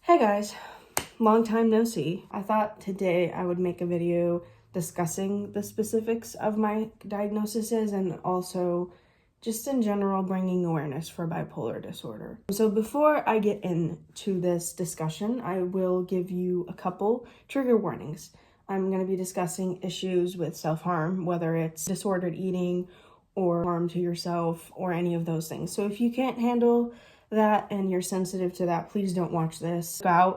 Hey guys, long time no see. I thought today I would make a video discussing the specifics of my diagnoses and also just in general bringing awareness for bipolar disorder. So before I get into this discussion, I will give you a couple trigger warnings. I'm going to be discussing issues with self-harm, whether it's disordered eating or harm to yourself or any of those things. So if you can't handle that and you're sensitive to that, please don't watch this. I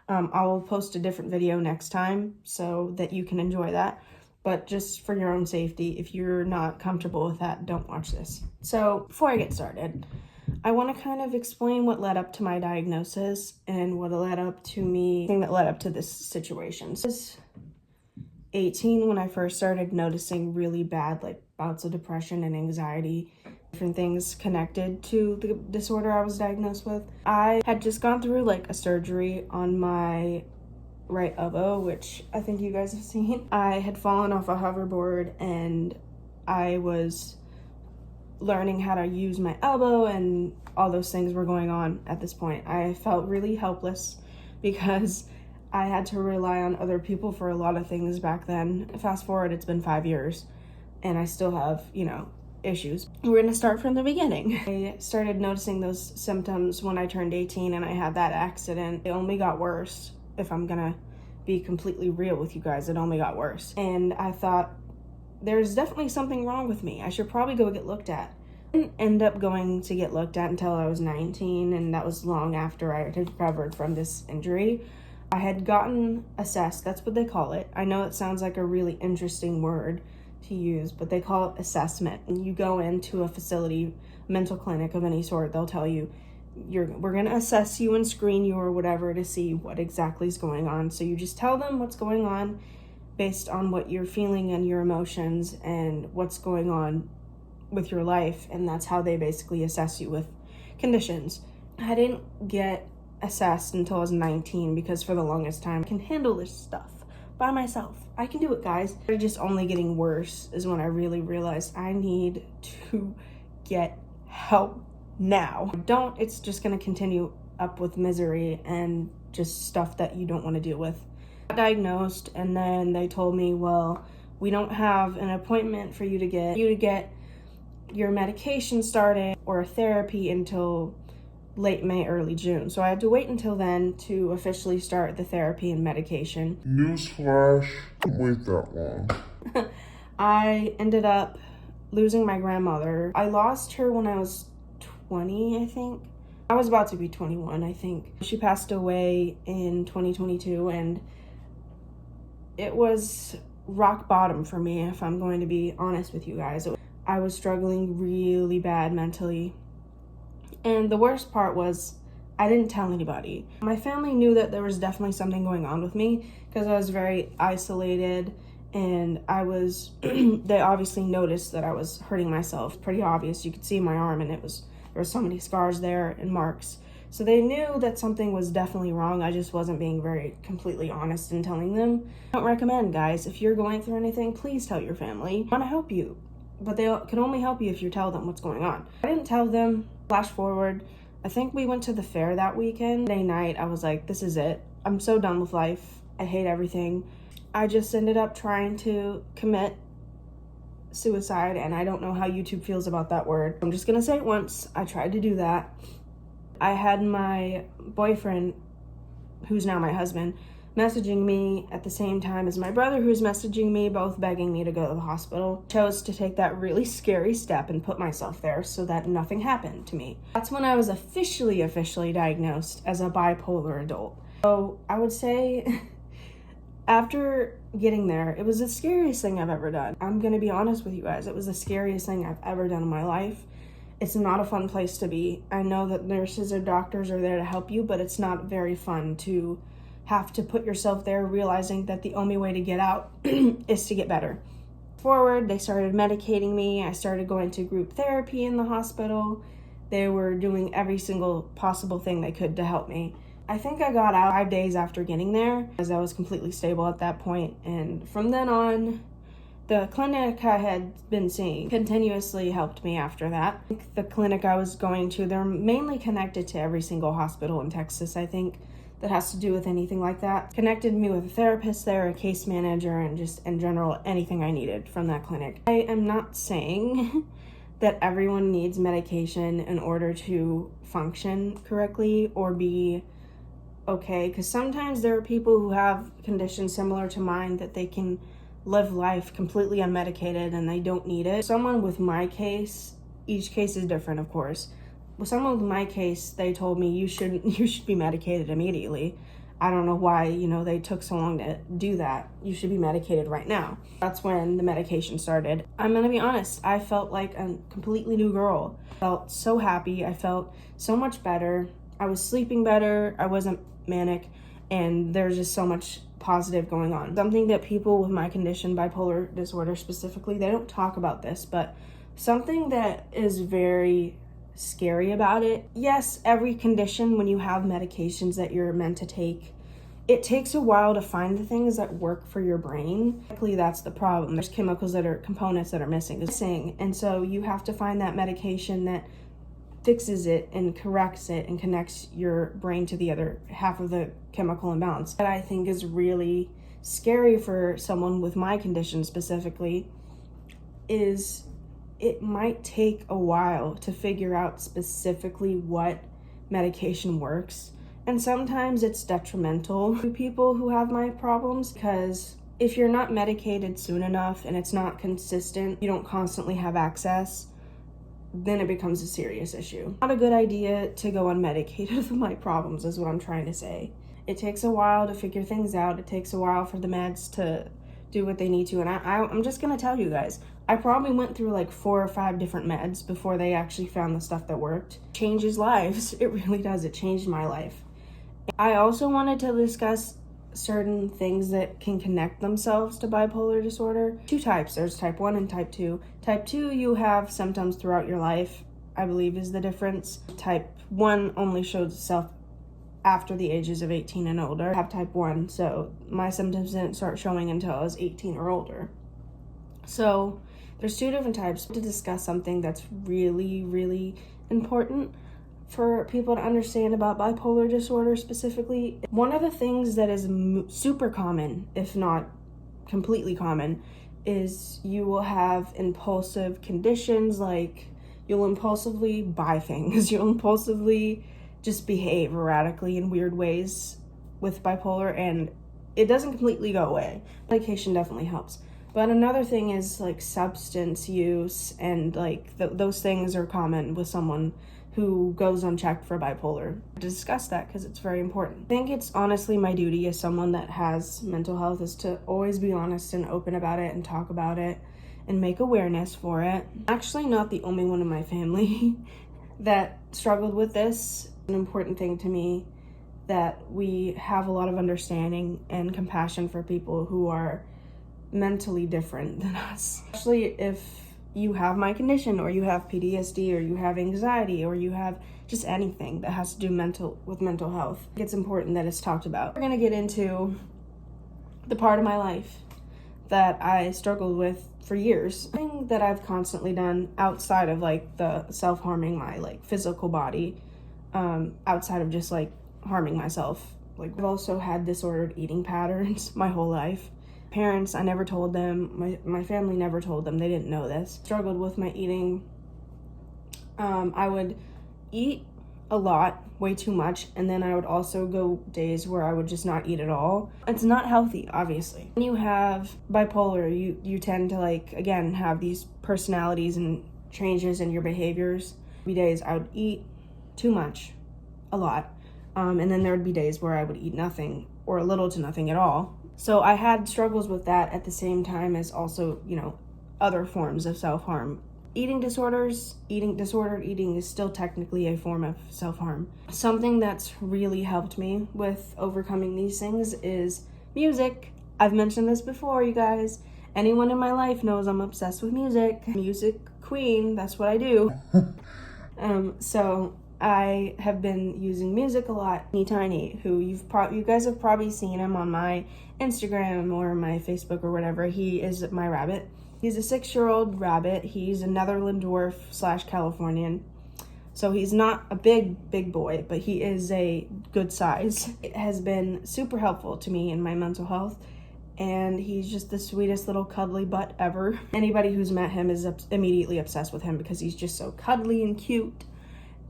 will post a different video next time so that you can enjoy that. But just for your own safety, if you're not comfortable with that, don't watch this. So before I get started, I want to kind of explain what led up to my diagnosis and what led up to me, that led up to this situation. So I was 18 when I first started noticing really bad bouts of depression and anxiety, different things connected to the disorder I was diagnosed with. I had just gone through a surgery on my right elbow, which I think you guys have seen. I had fallen off a hoverboard and I was learning how to use my elbow, and all those things were going on at this point. I felt really helpless because I had to rely on other people for a lot of things back then. Fast forward, it's been 5 years and I still have, issues. We're gonna start from the beginning. I started noticing those symptoms when I turned 18 and I had that accident. It only got worse. If I'm gonna be completely real with you guys, it only got worse. And I thought, there's definitely something wrong with me. I should probably go get looked at. I didn't end up going to get looked at until I was 19, and that was long after I had recovered from this injury. I had gotten assessed, that's what they call it. I know it sounds like a really interesting word to use, but they call it assessment. And you go into a facility, mental clinic of any sort, they'll tell you, we're gonna assess you and screen you or whatever to see what exactly is going on. So you just tell them what's going on based on what you're feeling and your emotions and what's going on with your life, and that's how they basically assess you with conditions. I didn't get assessed until I was 19 because for the longest time I can handle this stuff by myself. I can do it, guys. It's just only getting worse is when I really realized I need to get help now. If I don't, it's just gonna continue up with misery and just stuff that you don't want to deal with. I got diagnosed, and then they told me, well, we don't have an appointment for you to get your medication started or therapy until late May, early June. So I had to wait until then to officially start the therapy and medication. Newsflash, don't wait that long. I ended up losing my grandmother. I lost her when I was 20, I think. I was about to be 21, I think. She passed away in 2022, and it was rock bottom for me, if I'm going to be honest with you guys. I was struggling really bad mentally. And the worst part was I didn't tell anybody. My family knew that there was definitely something going on with me because I was very isolated, and they obviously noticed that I was hurting myself. Pretty obvious. You could see my arm, and there were so many scars there and marks. So they knew that something was definitely wrong. I just wasn't being very completely honest in telling them. I don't recommend, guys, if you're going through anything, please tell your family. I want to help you, but they can only help you if you tell them what's going on. I didn't tell them. Flash forward, I think we went to the fair that weekend. Day night, I was like, this is it. I'm so done with life. I hate everything. I just ended up trying to commit suicide, and I don't know how YouTube feels about that word. I'm just gonna say it once. I tried to do that. I had my boyfriend, who's now my husband, messaging me at the same time as my brother, who's messaging me, both begging me to go to the hospital. Chose to take that really scary step and put myself there so that nothing happened to me. That's when I was officially diagnosed as a bipolar adult. So I would say after getting there, it was the scariest thing I've ever done. I'm gonna be honest with you guys. It was the scariest thing I've ever done in my life. It's not a fun place to be. I know that nurses or doctors are there to help you, but it's not very fun to have to put yourself there realizing that the only way to get out is to get better. Forward, they started medicating me. I started going to group therapy in the hospital. They were doing every single possible thing they could to help me. I think I got out 5 days after getting there, as I was completely stable at that point. And from then on, the clinic I had been seeing continuously helped me after that. The clinic I was going to, they're mainly connected to every single hospital in Texas, I think. that has to do with anything like that. Connected me with a therapist there, a case manager, and just in general, anything I needed from that clinic. I am not saying that everyone needs medication in order to function correctly or be okay, because sometimes there are people who have conditions similar to mine that they can live life completely unmedicated and they don't need it. Someone with my case, each case is different, of course. With someone with my case, they told me you should be medicated immediately. I don't know why, they took so long to do that. You should be medicated right now. That's when the medication started. I'm gonna be honest, I felt like a completely new girl. I felt so happy, I felt so much better. I was sleeping better, I wasn't manic, and there's just so much positive going on. Something that people with my condition, bipolar disorder specifically, they don't talk about this, but something that is very scary about it. Yes, every condition, when you have medications that you're meant to take, it takes a while to find the things that work for your brain. Likely that's the problem. There's components that are missing. And so you have to find that medication that fixes it and corrects it and connects your brain to the other half of the chemical imbalance. That I think is really scary for someone with my condition specifically is it might take a while to figure out specifically what medication works. And sometimes it's detrimental to people who have my problems, because if you're not medicated soon enough and it's not consistent, you don't constantly have access, then it becomes a serious issue. Not a good idea to go unmedicated with my problems is what I'm trying to say. It takes a while to figure things out. It takes a while for the meds to do what they need to. And I'm just gonna tell you guys, I probably went through like 4 or 5 different meds before they actually found the stuff that worked. It changes lives. It really does. It changed my life. I also wanted to discuss certain things that can connect themselves to bipolar disorder. 2 types. There's type 1 and type 2. Type 2, you have symptoms throughout your life, I believe is the difference. Type 1 only shows itself after the ages of 18 and older. I have type 1, so my symptoms didn't start showing until I was 18 or older. So there's 2 different types. To discuss something that's really, really important for people to understand about bipolar disorder specifically. One of the things that is super common, if not completely common, is you will have impulsive conditions, like you'll impulsively buy things, you'll impulsively just behave erratically in weird ways with bipolar, and it doesn't completely go away. Medication definitely helps. But another thing is like substance use, and like those things are common with someone who goes unchecked for bipolar. To discuss that because it's very important. I think it's honestly my duty as someone that has mental health is to always be honest and open about it and talk about it and make awareness for it. I'm actually not the only one in my family that struggled with this. An important thing to me that we have a lot of understanding and compassion for people who are mentally different than us. Especially if you have my condition, or you have PTSD, or you have anxiety, or you have just anything that has to do with mental health. It's important that it's talked about. We're gonna get into the part of my life that I struggled with for years. Thing that I've constantly done outside of like the self-harming my like physical body, outside of just like harming myself. Like I've also had disordered eating patterns my whole life. Parents, I never told them. My family never told them. They didn't know this. Struggled with my eating. I would eat a lot, way too much, and then I would also go days where I would just not eat at all. It's not healthy, obviously. When you have bipolar, you tend to like, again, have these personalities and changes in your behaviors. Be days I would eat too much, a lot, and then there would be days where I would eat nothing or little to nothing at all. So I had struggles with that at the same time as also, other forms of self-harm. Disordered eating is still technically a form of self-harm. Something that's really helped me with overcoming these things is music. I've mentioned this before, you guys. Anyone in my life knows I'm obsessed with music. Music queen, that's what I do. So I have been using music a lot. Tiny, who you guys have probably seen him on my Instagram or my Facebook or whatever. He is my rabbit. He's a 6-year-old rabbit. He's a Netherland dwarf / Californian. So he's not a big boy, but he is a good size. It has been super helpful to me in my mental health, and he's just the sweetest little cuddly butt ever. Anybody who's met him is immediately obsessed with him because he's just so cuddly and cute,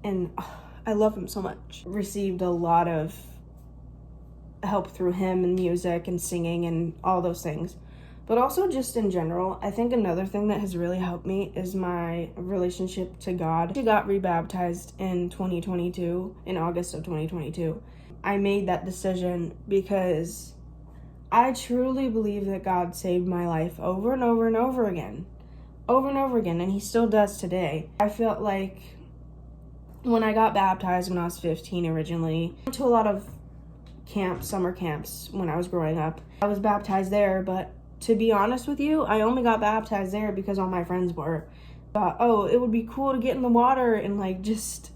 and I love him so much. Received a lot of help through him and music and singing and all those things. But also just in general, I think another thing that has really helped me is my relationship to God. I got rebaptized in 2022, in August of 2022. I made that decision because I truly believe that God saved my life over and over and over again. Over and over again, and he still does today. I felt like when I got baptized when I was 15 originally, I went to a lot of camps, summer camps when I was growing up. I was baptized there, but to be honest with you, I only got baptized there because all my friends were. Thought, oh, it would be cool to get in the water and like just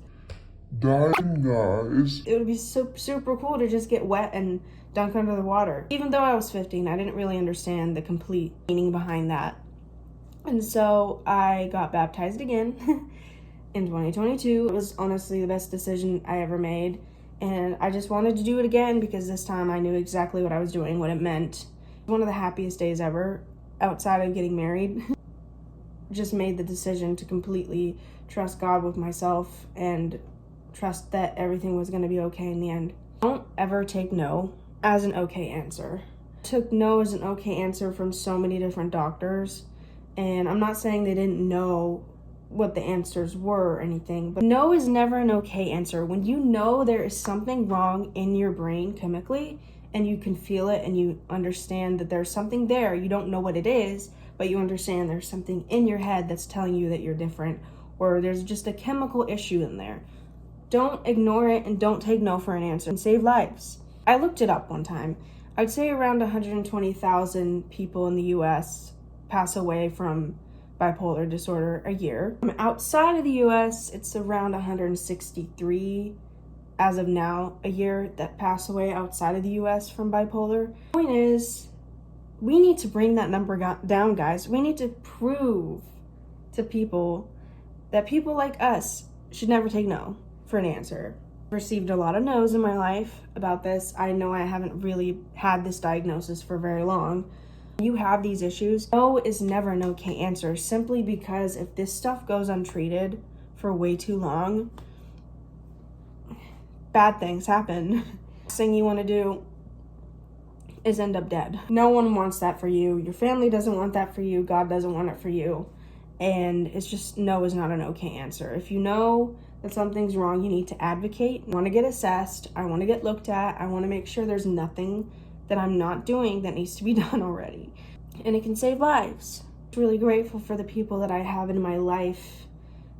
Dying guys. It would be super cool to just get wet and dunk under the water. Even though I was 15, I didn't really understand the complete meaning behind that. And so I got baptized again in 2022. It was honestly the best decision I ever made. And I just wanted to do it again because this time I knew exactly what I was doing, what it meant. One of the happiest days ever outside of getting married. Just made the decision to completely trust God with myself and trust that everything was going to be okay in the end. Don't ever take no as an okay answer. I took no as an okay answer from so many different doctors, and I'm not saying they didn't know what the answers were or anything, but no is never an okay answer. When you know there is something wrong in your brain chemically, and you can feel it and you understand that there's something there, you don't know what it is, but you understand there's something in your head that's telling you that you're different, or there's just a chemical issue in there. Don't ignore it and don't take no for an answer, and save lives. I looked it up one time. I'd say around 120,000 people in the US pass away from bipolar disorder a year. Outside of the US, it's around 163 as of now a year that pass away outside of the US from bipolar. The point is, we need to bring that number down, guys. We need to prove to people that people like us should never take no for an answer. I've received a lot of no's in my life about this. I know I haven't really had this diagnosis for very long. You have these issues, no is never an okay answer, simply because if this stuff goes untreated for way too long, bad things happen. Last thing you want to do is end up dead. No one wants that for you. Your family doesn't want that for you. God doesn't want it for you. And it's just, no is not an okay answer. If you know that something's wrong, you need to advocate. I want to get assessed. I want to get looked at. I want to make sure there's nothing that I'm not doing that needs to be done already. And it can save lives. I'm really grateful for the people that I have in my life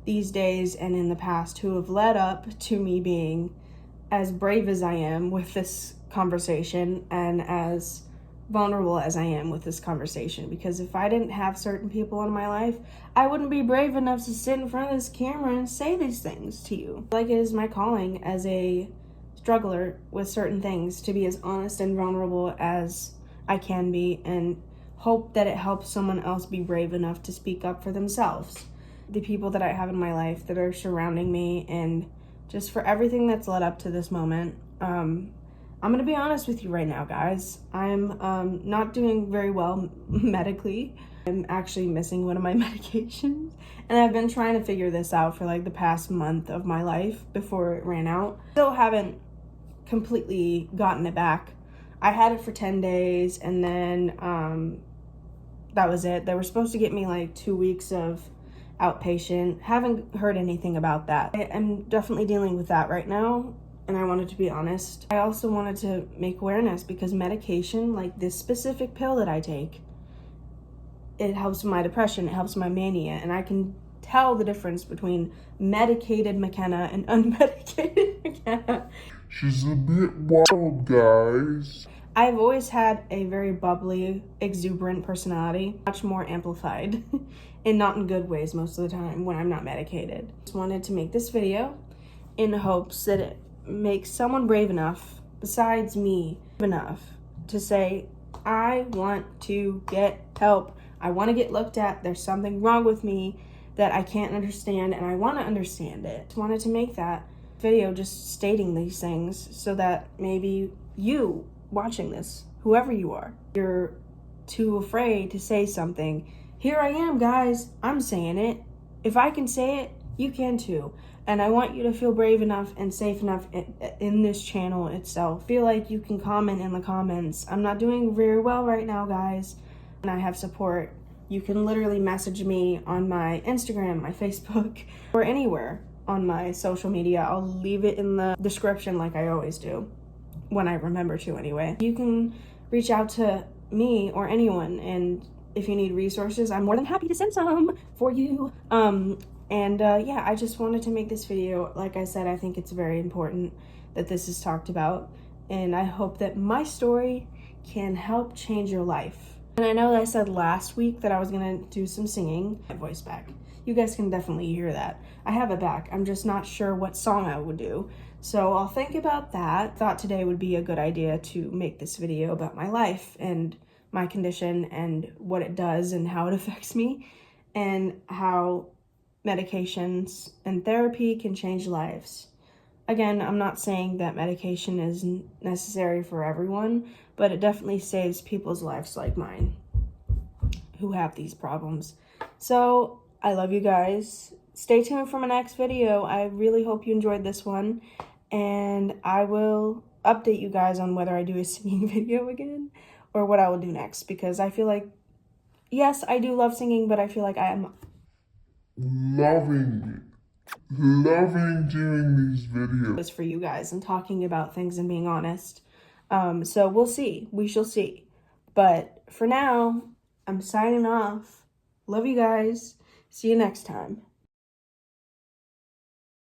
these days and in the past who have led up to me being as brave as I am with this conversation and as vulnerable as I am with this conversation. Because if I didn't have certain people in my life, I wouldn't be brave enough to sit in front of this camera and say these things to you. Like, it is my calling as a struggler with certain things to be as honest and vulnerable as I can be, and hope that it helps someone else be brave enough to speak up for themselves. The people that I have in my life that are surrounding me, and just for everything that's led up to this moment. I'm gonna be honest with you right now, guys. I'm not doing very well medically. I'm actually missing one of my medications, and I've been trying to figure this out for like the past month of my life before it ran out. Still haven't completely gotten it back. I had it for 10 days, and then that was it. They were supposed to get me like 2 weeks of outpatient. Haven't heard anything about that. I'm definitely dealing with that right now, and I wanted to be honest. I also wanted to make awareness, because medication, like this specific pill that I take, it helps my depression, it helps my mania, and I can tell the difference between medicated McKenna and unmedicated McKenna. She's a bit wild, guys. I've always had a very bubbly, exuberant personality, much more amplified, and not in good ways most of the time when I'm not medicated. Just wanted to make this video in hopes that it makes someone brave enough, besides me, enough to say, I want to get help. I want to get looked at. There's something wrong with me. that I can't understand and I want to understand it. I wanted to make that video just stating these things so that maybe you watching this, whoever you are, you're too afraid to say something. Here I am, guys. I'm saying it. If I can say it, you can too. And I want you to feel brave enough and safe enough in this channel itself. Feel like you can comment in the comments. I'm not doing very well right now, guys, and I have support. You can literally message me on my Instagram, my Facebook, or anywhere on my social media. I'll leave it in the description like I always do, when I remember to anyway. You can reach out to me or anyone, and if you need resources, I'm more than happy to send some for you. Yeah, I just wanted to make this video. Like I said, I think it's very important that this is talked about, and I hope that my story can help change your life. And I know that I said last week that I was gonna do some singing. My voice back. You guys can definitely hear that. I have it back. I'm just not sure what song I would do. So I'll think about that. Thought today would be a good idea to make this video about my life and my condition and what it does and how it affects me and how medications and therapy can change lives. Again, I'm not saying that medication is necessary for everyone, but it definitely saves people's lives like mine who have these problems. So I love you guys. Stay tuned for my next video. I really hope you enjoyed this one, and I will update you guys on whether I do a singing video again or what I will do next, because I feel like, yes, I do love singing, but I feel like I am loving doing these videos for you guys and talking about things and being honest. So we'll see. We shall see. But for now, I'm signing off. Love you guys. See you next time.